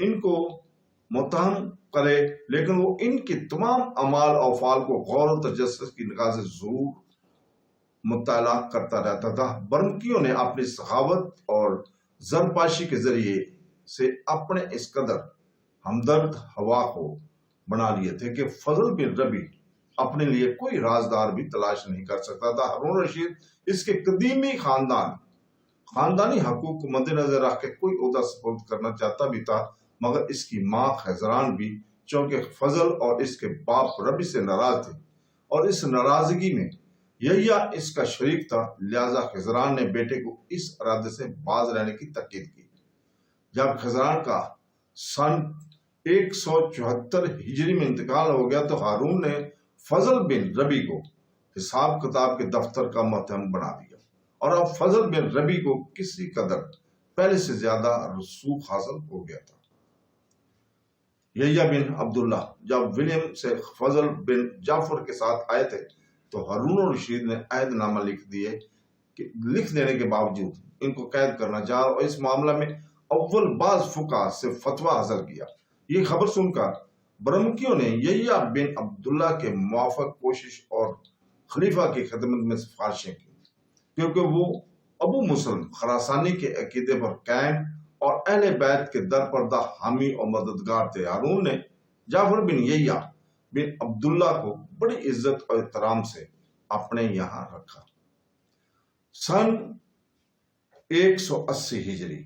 ان کو متہم کرے، لیکن وہ ان کی تمام اعمال و افعال کو غور و تجسس کی نگاہ سے ضرور مطالعہ کرتا رہتا تھا۔ برمکیوں نے اپنی سخاوت اور زرپاشی کے ذریعے سے اپنے اس قدر ہمدرد ہوا کو بنا لیے تھے کہ فضل بن ربی اپنے لیے کوئی رازدار بھی تلاش نہیں کر سکتا تھا۔ ہارون رشید اس کے قدیمی خاندانی حقوق کو مد نظر رکھ کے کوئی عہدہ سپرد کرنا چاہتا بھی تھا، مگر اس کی ماں خزران بھی چونکہ فضل اور اس کے باپ ربی سے ناراض تھے اور اس ناراضگی میں یحییٰ اس کا شریک تھا، لہذا خزران نے بیٹے کو اس ارادے سے باز رہنے کی تاکید کی۔ جب خزران کا سن 174 ہجری میں انتقال ہو گیا تو ہارون نے فضل بن ربی کو حساب کتاب کے دفتر کا متہم بنا دیا، اور اب فضل بن ربی کو کسی قدر پہلے سے زیادہ رسوخ حاصل ہو گیا تھا۔ یحییٰ بن عبداللہ جب ولیم سے فضل بن جعفر کے ساتھ آئے تھے تو ہارون رشید نے عہد نامہ لکھ دینے کے باوجود ان کو قید کرنا چاہا اور اس معاملہ میں اول بعض فقہا سے فتویٰ حاصل کیا۔ یہ خبر سن کر برمکیوں نے یحییٰ بن عبداللہ کے موافق کوشش اور خلیفہ کی خدمت میں سفارشیں کی، کیونکہ وہ ابو مسلم خراسانی کے عقیدے پر قائم اور اہل بیت کے درپردہ حامی اور مددگار تھے۔ ہارون نے جعفر بن یحییٰ بن عبداللہ کو بڑی عزت اور احترام سے اپنے یہاں رکھا۔ سن 180 ہجری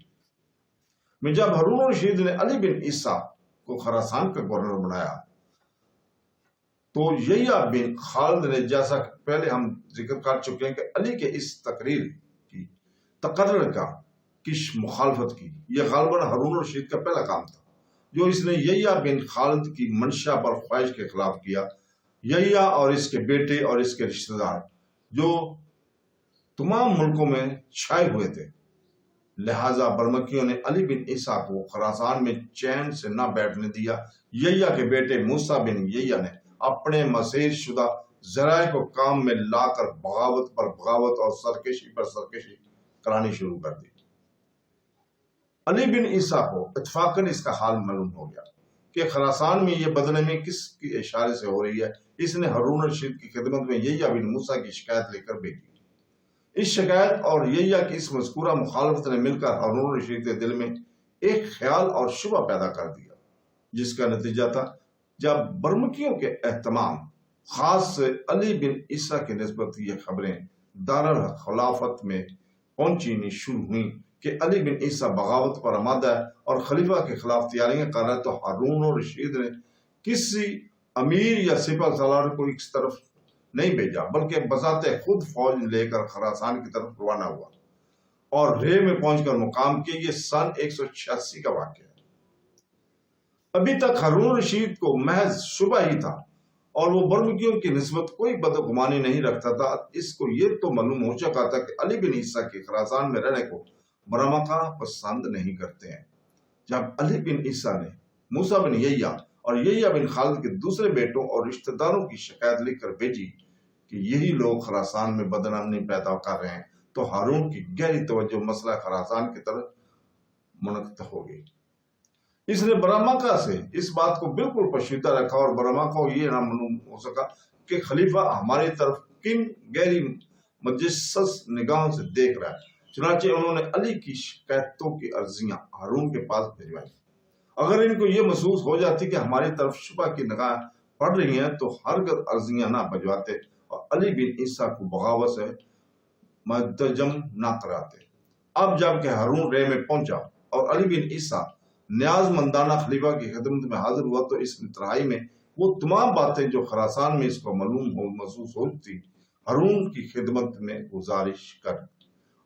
میں جب ہارون رشید نے علی بن عیسیٰ کو خراسان کا گورنر بنایا تو یحییٰ بن خالد نے، جیسا کہ پہلے ہم ذکر کر چکے ہیں، کہ علی کے اس تقرر کی مخالفت کی۔ یہ غالباً ہارون رشید کا پہلا کام تھا جو اس نے یحییٰ بن خالد کی منشا پر خواہش کے خلاف کیا۔ یحییٰ اور اس کے بیٹے اور اس کے رشتہ دار جو تمام ملکوں میں چھائے ہوئے تھے، لہذا برمکیوں نے علی بن عیسیٰ کو خراسان میں چین سے نہ بیٹھنے دیا۔ یحییٰ کے بیٹے موسیٰ بن یحییٰ نے اپنے مسیر شدہ ذرائع کو کام میں لا کر بغاوت پر بغاوت اور سرکشی پر سرکشی کرانی شروع کر دی۔ علی بن عیسیٰ کو اتفاقاً اس کا حال معلوم ہو گیا کہ خراسان میں یہ بدنامی کس کے اشارے سے ہو رہی ہے۔ اس نے ہارون رشید کی خدمت میں یحییٰ بن موسیٰ کی شکایت لے کر بھیجی۔ اس شکایت اور یحییٰ کی اس مذکورہ مخالفت نے مل کر ہارون رشید کے دل میں ایک خیال اور شبہ پیدا کر دیا، جس کا نتیجہ تھا جب برمکیوں کے اہتمام خاص سے علی بن عیسیٰ کی نسبت یہ خبریں دارالخلافت میں پہنچینی شروع ہوئیں کہ علی بن عیسیٰ بغاوت پر آمادہ ہے اور خلیفہ کے خلاف تیاریاں کر رہا ہے، تو ہارون رشید نے کسی امیر یا سپہ سالار کو اس طرف نہیں بھیجا، بلکہ بذات خود فوج لے کر خراسان کی طرف روانہ ہوا اور رے میں پہنچ کر مقام کیا۔ یہ سن 186 کا واقعہ ہے۔ ابھی تک ہارون رشید کو محض شبہ ہی تھا اور وہ برمکیوں کی نسبت کوئی بدگمانی نہیں رکھتا تھا۔ اس کو یہ تو معلوم ہو چکا تھا کہ علی بن عیسیٰ کے خراسان میں رہنے کو برمکہ پسند نہیں کرتے ہیں۔ جب علی بن عیسیٰ نے موسیٰ بن یحییٰ اور یحییٰ بن خالد کے دوسرے بیٹوں اور رشتہ داروں کی شکایت لکھ کر بھیجی کہ یہی لوگ خراسان میں بدنامی پیدا کر رہے ہیں، تو ہارون کی گہری توجہ مسئلہ خراسان کی طرف منتقل ہو گئی۔ اس نے برمکہ سے اس بات کو بالکل پوشیدہ رکھا اور برمکہ کو یہ نہ معلوم ہو سکا کہ خلیفہ ہماری طرف کن گہری مجسس نگاہوں سے دیکھ رہا ہے۔ چنانچہ انہوں نے علی کی شکایتوں کی عرضیاں ہارون کے پاس بھجوائی۔ اگر ان کو یہ محسوس ہو جاتی کہ ہماری طرف شبہ کی نگاہ پڑ رہی ہیں تو ہرگز عرضیاں نہ بھجواتے اور علی بن عیسیٰ کو بغاوت سے متجم نہ کراتے۔ اب جب کہ ہارون رے میں پہنچا اور علی بن عیسیٰ نیاز مندانہ خلیفہ کی خدمت میں حاضر ہوا تو اس تنہائی میں وہ تمام باتیں جو خراسان میں اس کو محسوس ہوتی ہارون کی خدمت میں گزارش کر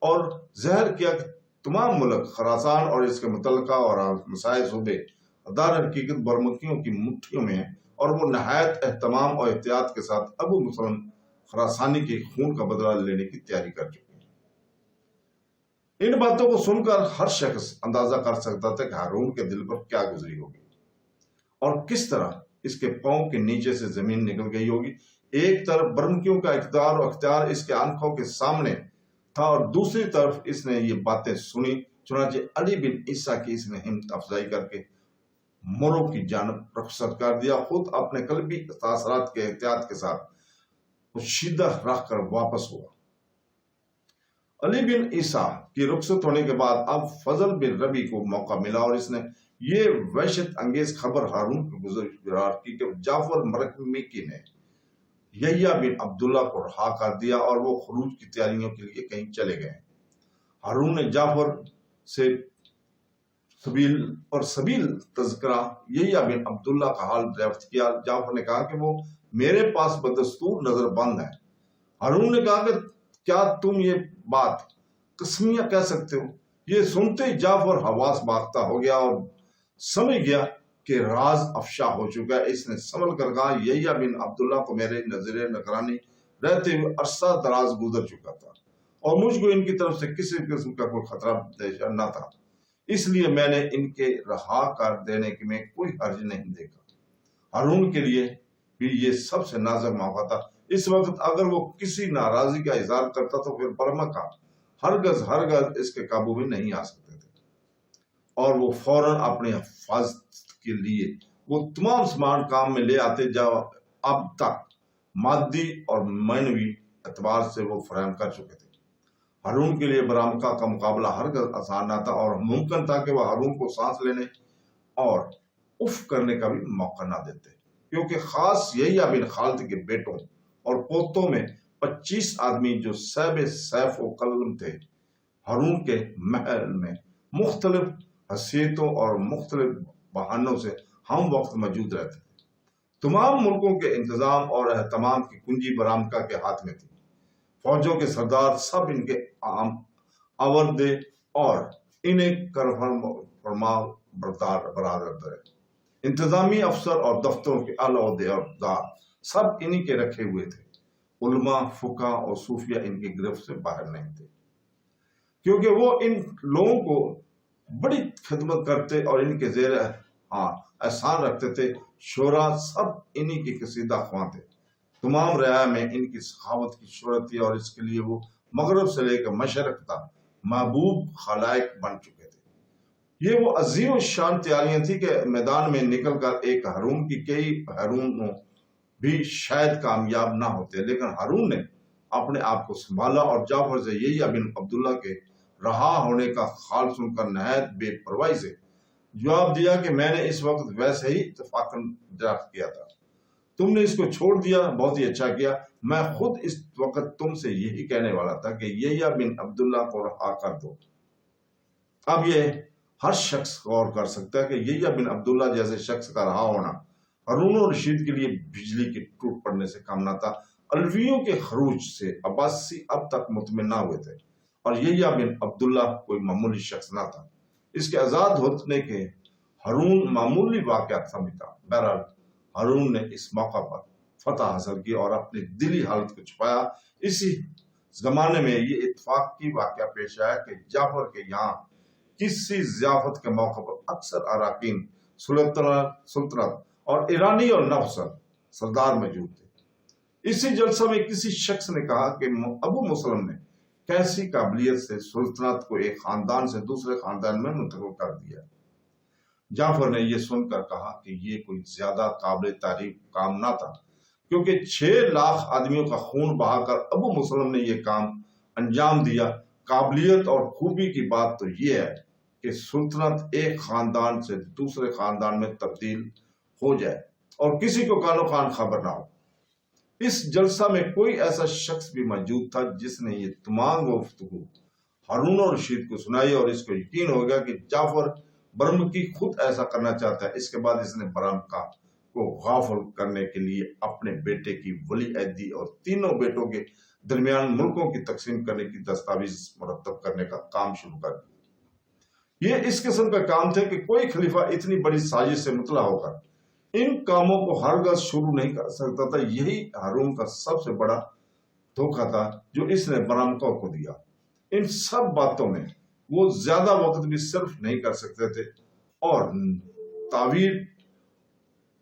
اور ظاہر کیا کہ تمام ملک خراسان اور اس کے متعلقہ اور مسائل صوبے دار حقیقت برمکیوں کی مٹھیوں میں ہیں اور وہ نہایت اہتمام اور احتیاط کے ساتھ ابو مسلم خراسانی کے خون کا بدلہ لینے کی تیاری کر چکے ہیں۔ ان باتوں کو سن کر ہر شخص اندازہ کر سکتا تھا کہ ہارون کے دل پر کیا گزری ہوگی اور کس طرح اس کے پاؤں کے نیچے سے زمین نکل گئی ہوگی۔ ایک طرف برمکیوں کا اقتدار و اختیار اس کے آنکھوں کے سامنے تھا اور دوسری طرف اس نے یہ باتیں سنی۔ چنانچہ علی بن عیسیٰ کی اس نے ہمت افزائی کر کے مرو کی جانب رخصت کر دیا، خود اپنے قلبی تاثرات کے احتیاط کے ساتھ پوشیدہ رکھ کر واپس ہوا۔ علی بن عیسیٰ کی رخصت ہونے کے بعد اب فضل بن ربی کو موقع ملا اور اس نے یہ وحشت انگیز خبر ہارون کو گزار کی کہ جعفر مرکمکی نے یحییٰ بن عبداللہ کو رہا کر دیا اور وہ خروج کی تیاریوں کے لیے کہیں چلے گئے۔ ہارون نے جعفر سے سبیل تذکرہ یحییٰ بن عبداللہ کا حال دریافت کیا۔ جعفر نے کہا کہ وہ میرے پاس بدستور نظر بند ہے۔ ہارون نے کہا کہ کیا تم یہ بات قسمیہ کہہ سکتے ہو؟ یہ سنتے ہی جعفر حواس باختہ ہو گیا اور سمجھ گیا کہ راز افشا ہو چکا ہے۔ اس نے سنبھل کر کہا یحییٰ بن عبداللہ کو میرے نظر نگرانی رہتے ہوئے عرصہ دراز گزر چکا تھا اور مجھ کو ان کی طرف سے کسی قسم کا کوئی خطرہ نہ تھا، اس لیے میں نے ان کے رہا کر دینے میں کوئی حرج نہیں دیکھا۔ ہارون کے لیے بھی یہ سب سے نازک موقع تھا۔ اس وقت اگر وہ کسی ناراضی کا اظہار کرتا تو پھر برمکہ ہرگز اس کے قابو میں نہیں آ سکتے تھے اور وہ فوراً اپنے حفاظت کے لیے وہ تمام سامان کام میں لے آتے جو اب تک مادی اور معنوی اعتبار سے وہ فراہم کر چکے تھے۔ ہارون کے لیے برمکہ کا مقابلہ ہرگز آسان نہ تھا اور ممکن تھا کہ وہ ہارون کو سانس لینے اور اف کرنے کا بھی موقع نہ دیتے، کیونکہ خاص یحییٰ بن خالد کے بیٹوں اور پوتوں میں 25 آدمی جو صاحب سیف و قلم تھے ہارون کے محل میں مختلف حیثیتوں اور مختلف بہانوں سے ہم وقت موجود رہتے تھے۔ تمام ملکوں کے انتظام اور اہتمام کی کنجی برمکہ کے ہاتھ میں تھی۔ فوجوں کے سردار سب ان کے آوردے اور انہیں فرما برادر تھے۔ انتظامی افسر اور دفتروں کے عہدیدار سب انہی کے رکھے ہوئے تھے۔ علماء، فقہ اور صوفیہ ان کی گرفت سے باہر نہیں تھے، کیونکہ وہ ان لوگوں کو بڑی خدمت کرتے اور ان کے زیر احسان رکھتے تھے۔ شورا سب انہی کے کشیدہ خواں تھے۔ تمام رعایا میں ان کی سخاوت کی شہرت تھی اور اس کے لیے وہ مغرب سے لے کر مشرق تک محبوب خلائق بن چکے تھے۔ یہ وہ عظیم الشان تیاریاں تھی کہ میدان میں نکل کر ایک ہارون کی کئی ہارونوں بھی شاید کامیاب نہ ہوتے، لیکن ہارون نے اپنے آپ کو سنبھالا اور جعفر سے یحییٰ بن عبداللہ کے رہا ہونے کا خال سن کر نہایت بے پرواہی سے جواب دیا کہ میں نے اس وقت ویسے ہی اتفاقاً دریافت کیا تھا، تم نے اس کو چھوڑ دیا، بہت ہی اچھا کیا۔ میں خود اس وقت تم سے یہی کہنے والا تھا کہ یحییٰ بن عبداللہ کو رہا کر دو۔ اب یہ ہر شخص غور کر سکتا ہے کہ یحییٰ بن عبداللہ جیسے شخص کا رہا ہونا ہارون الرشید کے لیے بجلی کے ٹوٹ پڑنے سے کم نہ تھا۔ علویوں کے خروج سے عباسی اب تک مطمئن نہ ہوئے تھے اور یحییٰ بن عبداللہ کوئی معمولی شخص نہ تھا۔ اس کے آزاد ہونے کے ہارون معمولی واقعہ سمجھتا۔ بہرحال ہارون نے اس موقع پر فتح حاصل کی اور اپنی دلی حالت کو چھپایا۔ اسی زمانے میں یہ اتفاقی واقعہ پیش آیا کہ جعفر کے یہاں کسی ضیافت کے موقع پر اکثر اراکین سلطنت اور ایرانی اور نفسر سردار موجود تھے۔ اسی جلسہ میں کسی شخص نے کہا کہ ابو مسلم نے کیسی قابلیت سے سلطنت کو ایک خاندان سے دوسرے خاندان میں منتقل کر دیا۔ جعفر نے یہ سن کر کہا کہ یہ کوئی زیادہ قابل تعریف کام نہ تھا، کیونکہ 6 لاکھ آدمیوں کا خون بہا کر ابو مسلم نے یہ کام انجام دیا۔ قابلیت اور خوبی کی بات تو یہ ہے کہ سلطنت ایک خاندان سے دوسرے خاندان میں تبدیل ہو جائے اور کسی کو کانو کان خبر نہ ہو۔ اس جلسہ میں کوئی ایسا شخص بھی موجود تھا جس نے یہ تمام گفتگو ہارون الرشید کو سنائی اور اس کو یقین ہو گیا کہ جعفر برمکی خود ایسا کرنا چاہتا ہے۔ اس کے بعد اس نے برمکہ کو غافل کرنے کے لیے اپنے بیٹے کی ولی عہدی اور تینوں بیٹوں کے درمیان ملکوں کی تقسیم کرنے کی دستاویز مرتب کرنے کا کام شروع کر دیا۔ یہ اس قسم کا کام تھا کہ کوئی خلیفہ اتنی بڑی سازش سے مطلع ہو کر ان کاموں کو ہرگز شروع نہیں کر سکتا تھا۔ یہی ہارون کا سب سے بڑا دھوکہ تھا جو اس نے برمکہ کو دیا۔ ان سب باتوں میں وہ زیادہ وقت بھی صرف نہیں کر سکتے تھے اور تعویر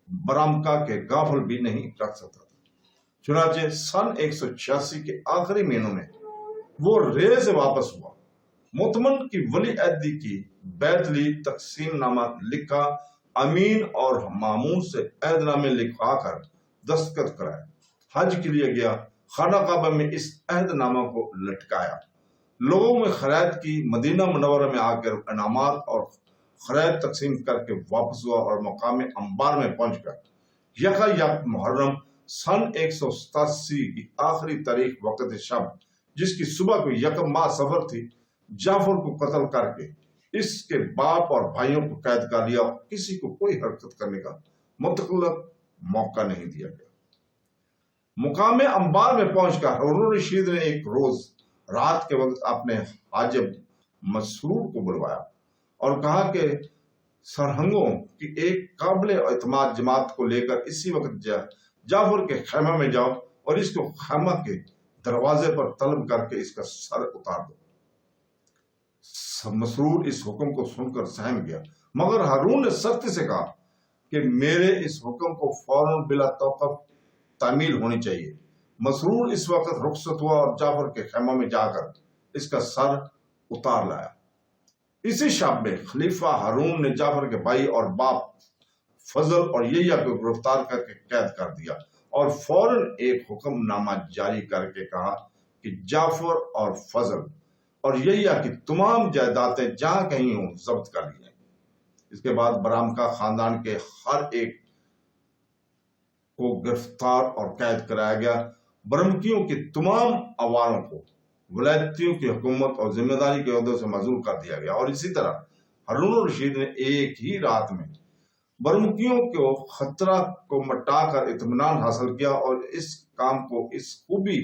برمکہ کے غافل بھی نہیں رکھ سکتا تھا۔ چنانچہ سن 186 کے آخری مہینوں میں وہ رے سے واپس ہوا، مطمئن کی ولی عہدی کی بیعت لی، تقسیم نامہ لکھا، امین اور مامون سے عہد نامے لکھوا کر دستخط کرائے۔ حج کے لیے گیا، خانہ کعبہ میں اس عہد نامہ کو لٹکایا، لوگوں میں خیرات کی، مدینہ منورہ میں آ کر انعامات اور خیرات تقسیم کر کے واپس ہوا اور مقام انبار میں پہنچ کر یک محرم سن 187 کی آخری تاریخ وقت شب، جس کی صبح کو یکم ماہ سفر تھی، جعفر کو قتل کر کے اس کے باپ اور بھائیوں کو قید کر لیا، کسی کو کوئی حرکت کرنے کا مطلق موقع نہیں دیا گیا۔ مقام انبار میں پہنچ کر ہارون رشید نے ایک روز رات کے وقت اپنے حاجب مسرور کو بلوایا اور کہا کہ سرہنگوں کی ایک قابل اعتماد جماعت کو لے کر اسی وقت جعفر کے خیمہ میں جاؤ اور اس کو خیمہ کے دروازے پر طلب کر کے اس کا سر اتار دو۔ مسرور اس حکم کو سن کر سہم گیا، مگر ہارون نے سختی سے کہا کہ میرے اس حکم کو فوراً بلا توقف تعمیل ہونی چاہیے۔ مسرور اس وقت رخصت ہوا اور جعفر کے خیمہ میں جا کر اس کا سر اتار لایا۔ اسی شب میں خلیفہ ہارون نے جعفر کے بھائی اور باپ فضل اور یحییٰ کو گرفتار کر کے قید کر دیا اور فوراً ایک حکم نامہ جاری کر کے کہا کہ جعفر اور فضل اور یحییٰ کی تمام جائیدادیں جہاں کہیں ہوں ضبط کر لی جائیں۔ اس کے بعد برامکا خاندان کے ہر ایک کو گرفتار اور قید کرایا گیا۔ برمکیوں کے تمام اواروں کو ولایتیوں کی حکومت اور ذمہ داری کے عہدوں سے معزول کر دیا گیا، اور اسی طرح ہارون الرشید نے ایک ہی رات میں برمکیوں کو خطرہ کو مٹا کر اطمینان حاصل کیا اور اس کام کو اس خوبی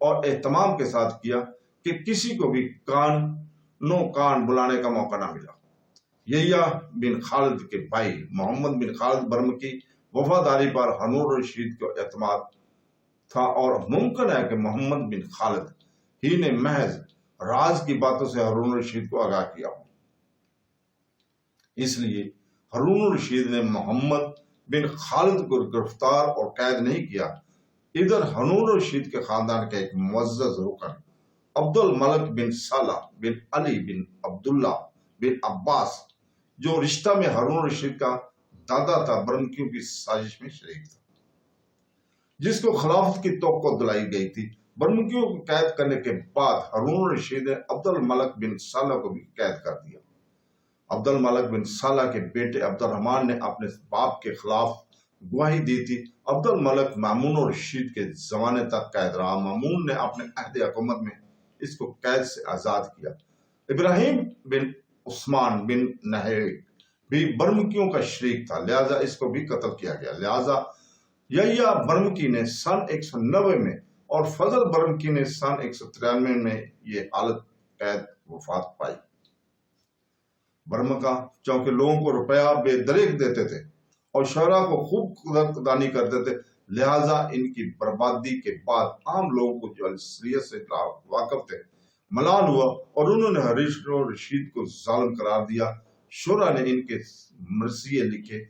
اور اہتمام کے ساتھ کیا کہ کسی کو بھی کان بلانے کا موقع نہ ملا۔ یحییٰ بن خالد کے بھائی محمد بن خالد برمکی وفاداری پر ہارون الرشید کو اعتماد تھا، اور ممکن ہے کہ محمد بن خالد ہی نے محض راز کی باتوں سے ہارون الرشید کو آگاہ کیا ہو۔ اس لیے ہارون الرشید نے محمد بن خالد کو گرفتار اور قید نہیں کیا۔ ادھر ہارون الرشید کے خاندان کا ایک معزز رکن عبد الملک بن صالح بن علی بن عبداللہ بن عباس، جو رشتہ میں ہارون الرشید کا دادا تھا، برمکیوں کی سازش میں شریک تھا، جس کو خلافت کی توقع دلائی گئی تھی۔ برمکیوں کو قید کرنے کے بعد ہارون الرشید نے عبد الملک بن صالح کو بھی قید کر دیا۔ عبد الملک بن صالح کے بیٹے عبد الرحمن نے اپنے باپ کے خلاف گواہی دی تھی۔ عبد الملک مامون الرشید کے زمانے تک قید رہا۔ مامون نے اپنے عہد حکومت میں اس کو قید سے آزاد کیا۔ ابراہیم بن عثمان بن نہیک بھی برمکیوں کا شریک تھا، لہذا اس کو بھی قتل کیا گیا۔ لہذا یحییٰ برمکی نے سن 190 میں اور فضل برمکی نے سن 193 میں یہ حالت قید وفات پائی۔ برمکا چونکہ لوگوں کو روپیہ بے دریغ دیتے تھے اور شعراء کو خوب قدردانی کرتے تھے، لہذا ان کی بربادی کے بعد عام لوگوں کو جو اصلیت سے واقف تھے ملال ہوا اور انہوں نے ہارون الرشید کو ظالم قرار دیا۔ شعراء نے ان کے مرثیے لکھے،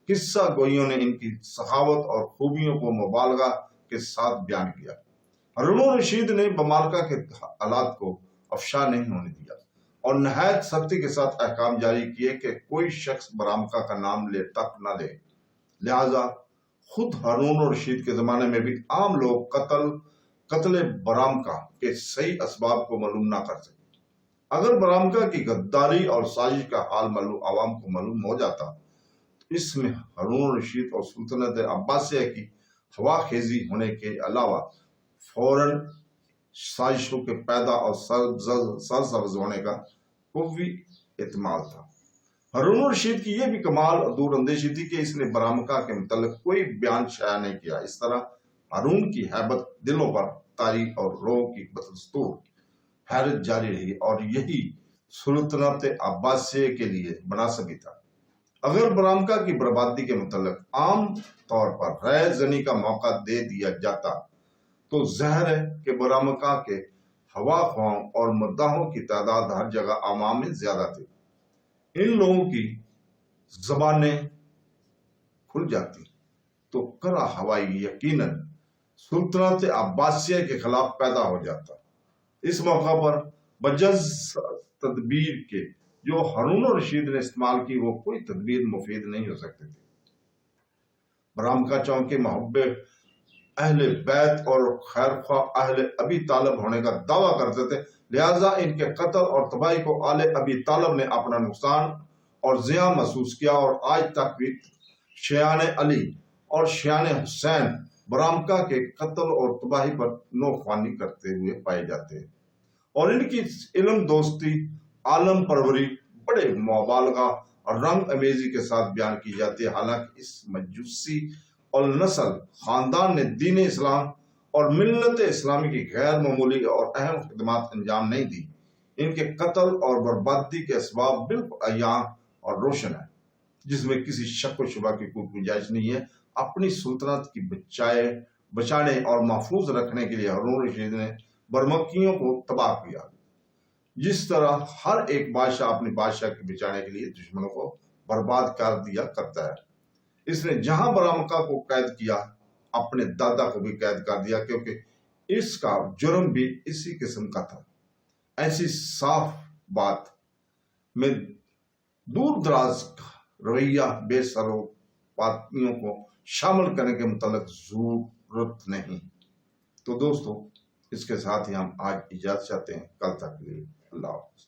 قصہ گوئیوں نے ان کی سخاوت اور خوبیوں کو مبالغہ کے ساتھ بیان کیا۔ ہارون الرشید نے ممالکہ کے حالات کو افشا نہیں ہونے دیا اور نہایت سختی کے ساتھ احکام جاری کیے کہ کوئی شخص برامکا کا نام تک نہ لے۔ لہذا خود ہارون الرشید کے زمانے میں بھی عام لوگ قتل برامکا کے صحیح اسباب کو معلوم نہ کر سکے۔ اگر برامکا کی غداری اور سازش کا حال عوام کو معلوم ہو جاتا تو اس میں ہارون الرشید اور سلطنت عباسیہ کی ہوا خیزی ہونے کے علاوہ فوراً سازشوں کے پیدا اور سرسبز ہونے کا قوی احتمال تھا۔ ہارون الرشید کی یہ بھی کمال اور دور اندیشی تھی کہ اس نے برامکا کے متعلق کوئی بیان شائع نہیں کیا۔ اس طرح ہارون کی ہیبت دلوں پر طاری اور روح کی بدستور حیرت جاری رہی، اور یہی سلطنت عباسیہ کے لیے مناسب تھا۔ اگر برامکا کی بربادی کے متعلق عام طور پر رائے زنی کا موقع دے دیا جاتا تو ظاہر ہے کہ برامکا کے ہوا خواہوں اور مداحوں کی تعداد ہر جگہ عوام میں زیادہ تھی۔ ان لوگوں کی زبانیں کھل جاتی تو کرا ہوائی یقیناً سلطنت عباسیہ کے خلاف پیدا ہو جاتا۔ اس موقع پر بجز تدبیر کے جو ہارون الرشید نے استعمال کی وہ کوئی تدبیر مفید نہیں ہو سکتی تھی۔ برامکا چونکہ محب اہل بیت اور خیر خواہ اہل ابی طالب ہونے کا دعویٰ کرتے تھے، لہٰذا ان کے قتل اور تباہی کو آل ابی طالب نے اپنا نقصان اور زیاں محسوس کیا، اور آج تک بھی شیعان علی اور شیعان حسین برامکا کے قتل اور تباہی پر نوخوانی کرتے ہوئے پائے جاتے ہیں، اور ان کی علم دوستی عالم پروری بڑے مبالغہ اور رنگ امیزی کے ساتھ بیان کی جاتی ہے۔ حالانکہ اس مجوسی اور نسل خاندان نے دین اسلام اور ملت اسلامی کی غیر معمولی اور اہم خدمات انجام نہیں دی، ان کے قتل اور بربادی کے اسباب بالکل عیاں اور روشن ہے، جس میں کسی شک و شبہ کی کوئی گنجائش نہیں ہے۔ اپنی سلطنت کی بچانے اور محفوظ رکھنے کے لیے ہارون الرشید نے برمکیوں کو تباہ کیا، جس طرح ہر ایک بادشاہ اپنی بادشاہ کے بچانے کے لیے دشمنوں کو برباد کر دیا کرتا ہے۔ اس نے جہاں برامکا کو قید کیا، اپنے دادا کو بھی قید کر دیا، کیونکہ اس کا جرم بھی اسی قسم کا تھا۔ ایسی صاف بات میں دور دراز رویہ بے سروپاتیوں کو شامل کرنے کے متعلق ضرورت نہیں۔ تو دوستو، اس کے ساتھ ہی ہم آج اجازت چاہتے ہیں، کل تک کے لیے اللہ حافظ۔